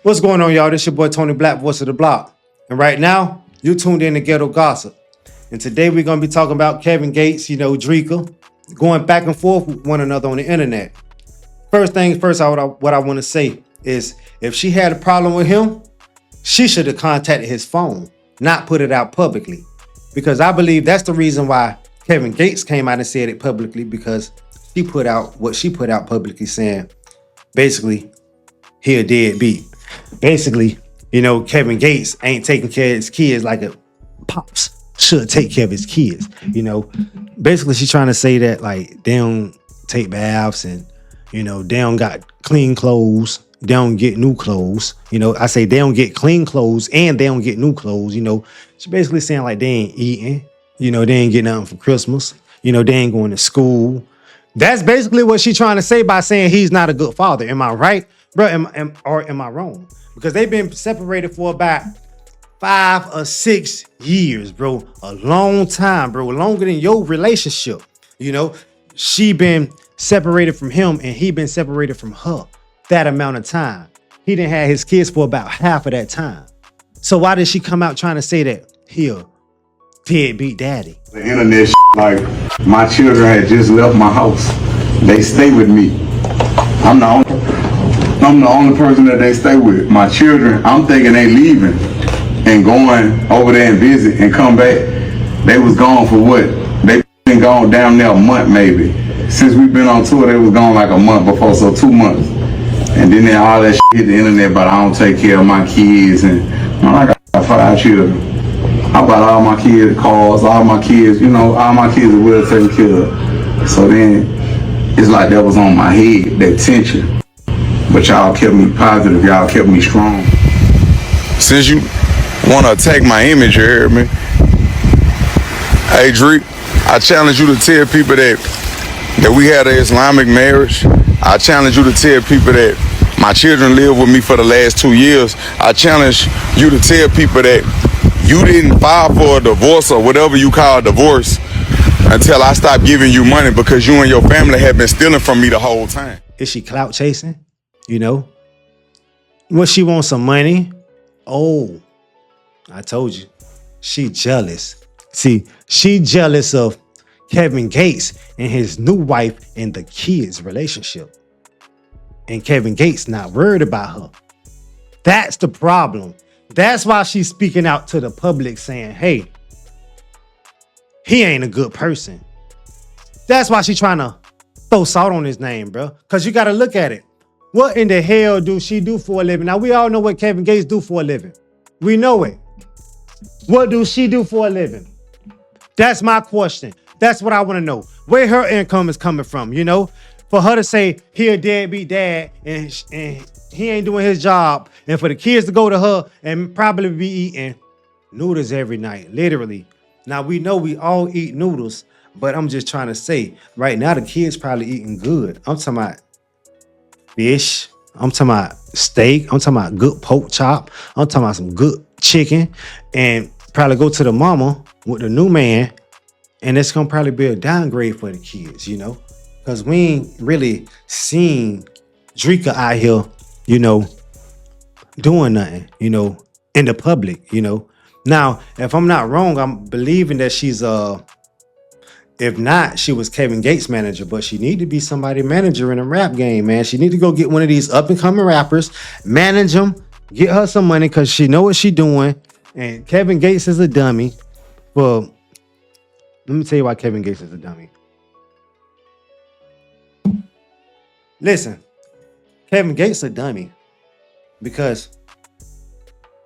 What's going on, y'all? This your boy Tony Black, voice of the block. And right now, you tuned in to Ghetto Gossip. And today we're going to be talking about Kevin Gates, Dreka, going back and forth with one another on the internet. First things first, what I want to say is if she had a problem with him, she should have contacted his phone, not put it out publicly. Because I believe that's the reason why Kevin Gates came out and said it publicly, because she put out what she put out publicly saying, basically, he a deadbeat. Basically, Kevin Gates ain't taking care of his kids like a pops should take care of his kids. Basically, she's trying to say that like they don't take baths and they don't got clean clothes, they don't get new clothes. I say they don't get clean clothes and they don't get new clothes. She's basically saying like they ain't eating, they ain't getting nothing for Christmas, they ain't going to school. That's basically what she's trying to say by saying he's not a good father. Am I right, bro? Or am I wrong? Because they've been separated for about 5 or 6 years, bro. A long time, bro. Longer than your relationship. She been separated from him and he been separated from her that amount of time. He didn't have his kids for about half of that time. So why did she come out trying to say that he a deadbeat daddy? The internet like my children had just left my house. They stay with me. I'm the only person that they stay with. My children, I'm thinking they leaving and going over there and visit and come back. They was gone for what? They been gone down there a month maybe. Since we've been on tour, they was gone like a month before, so 2 months. And then all that hit the internet, but I don't take care of my kids. And I got 5 children. I bought all my kids cars, all my kids, all my kids are well taken care of. So then it's like that was on my head, that tension. But y'all kept me positive, y'all kept me strong. Since you want to attack my image, you hear me? Hey, Drake, I challenge you to tell people that we had an Islamic marriage. I challenge you to tell people that my children live with me for the last 2 years. I challenge you to tell people that you didn't file for a divorce or whatever you call a divorce until I stopped giving you money, because you and your family have been stealing from me the whole time. Is she clout chasing? When she wants some money? Oh, I told you. She jealous. See, she jealous of Kevin Gates and his new wife and the kids' relationship. And Kevin Gates not worried about her. That's the problem. That's why she's speaking out to the public saying, hey, he ain't a good person. That's why she's trying to throw salt on his name, bro. Because you got to look at it. What in the hell do she do for a living? Now, we all know what Kevin Gates do for a living. We know it. What do she do for a living? That's my question. That's what I want to know. Where her income is coming from, For her to say he a deadbeat dad and he ain't doing his job, and for the kids to go to her and probably be eating noodles every night, literally. Now, we know we all eat noodles, but I'm just trying to say, right now, the kids probably eating good. I'm talking about fish. I'm talking about steak. I'm talking about good pork chop. I'm talking about some good chicken, and probably go to the mama with the new man, and it's gonna probably be a downgrade for the kids, because we ain't really seen Dreka out here, doing nothing, in the public, Now, if I'm not wrong, I'm believing that she's if not, she was Kevin Gates' manager, but she need to be somebody manager in a rap game, man. She need to go get one of these up and coming rappers, manage them, get her some money, because she know what she doing. And Kevin Gates is a dummy. Well, let me tell you why Kevin Gates is a dummy. Listen, Kevin Gates a dummy because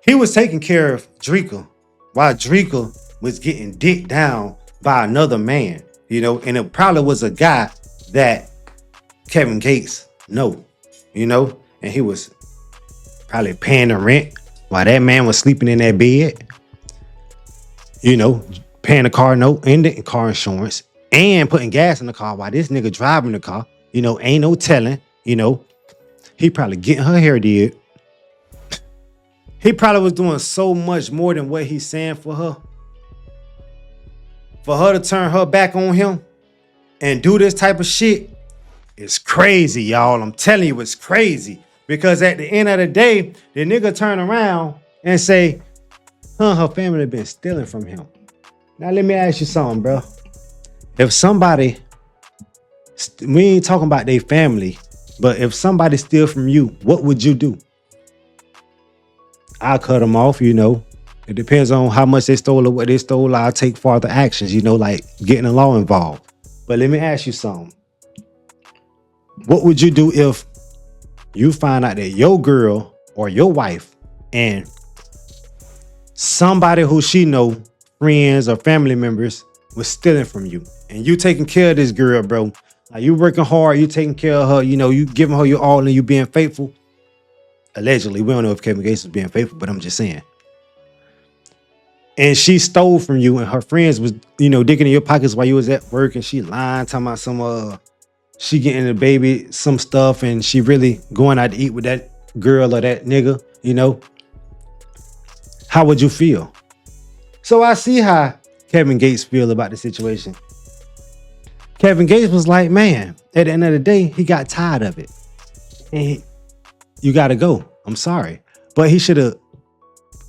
he was taking care of Dreka while Dreka was getting dicked down by another man, and it probably was a guy that Kevin Gates know, and he was probably paying the rent while that man was sleeping in that bed, paying the car note and the car insurance and putting gas in the car while this nigga driving the car, ain't no telling, he probably getting her hair did. He probably was doing so much more than what he's saying for her. For her to turn her back on him and do this type of shit, it's crazy, y'all. I'm telling you, it's crazy. Because at the end of the day, the nigga turn around and say, her family been stealing from him. Now let me ask you something, bro. If somebody, we ain't talking about their family, but if somebody steal from you, what would you do? I'll cut them off, you know. It depends on how much they stole or what they stole. I'll take further actions, you know, like getting the law involved. But let me ask you something. What would you do if you find out that your girl or your wife and somebody who she know, friends or family members, was stealing from you? And you taking care of this girl, bro. Like, you working hard, you taking care of her, you know, you giving her your all and you being faithful. Allegedly, we don't know if Kevin Gates was being faithful, but I'm just saying. And she stole from you and her friends was, you know, digging in your pockets while you was at work, and she lying, talking about some, she getting the baby some stuff and she really going out to eat with that girl or that nigga, you know. How would you feel? So I see how Kevin Gates feel about the situation. Kevin Gates was like, man, at the end of the day, he got tired of it. And you got to go. I'm sorry. But he should have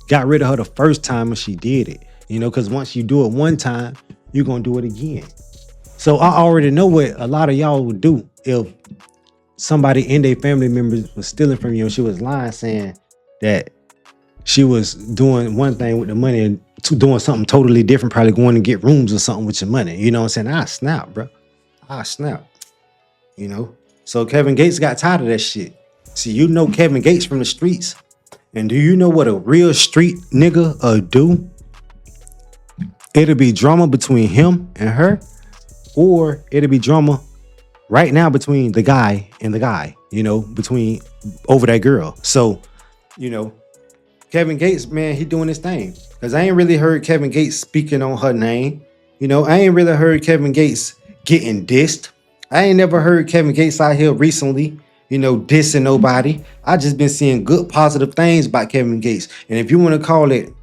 got rid of her the first time when she did it. You know, because once you do it one time, you're going to do it again. So I already know what a lot of y'all would do if somebody in their family members was stealing from you and she was lying, saying that she was doing one thing with the money and doing something totally different, probably going to get rooms or something with your money. You know what I'm saying? I snap, bro. I snap. You know? So Kevin Gates got tired of that shit. See, you know Kevin Gates from the streets. And do you know what a real street nigga do? It'll be drama between him and her, or it'll be drama right now between the guy and the guy, you know, between over that girl. So, you know, Kevin Gates, man, he doing his thing. Because I ain't really heard Kevin Gates speaking on her name. You know, I ain't really heard Kevin Gates getting dissed. I ain't never heard Kevin Gates out here recently, you know, dissing nobody. I just been seeing good, positive things about Kevin Gates. And if you want to call it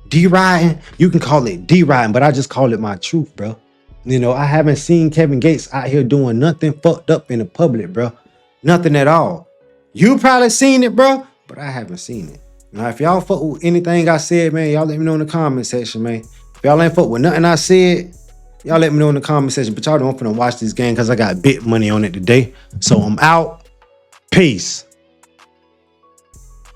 D-riding, you can call it D-riding, but I just call it my truth, bro. You know, I haven't seen Kevin Gates out here doing nothing fucked up in the public, bro. Nothing at all. You probably seen it, bro, but I haven't seen it. Now, if y'all fuck with anything I said, man, y'all let me know in the comment section, man. If y'all ain't fuck with nothing I said, y'all let me know in the comment section. But y'all don't finna watch this game because I got big money on it today. So I'm out. Peace.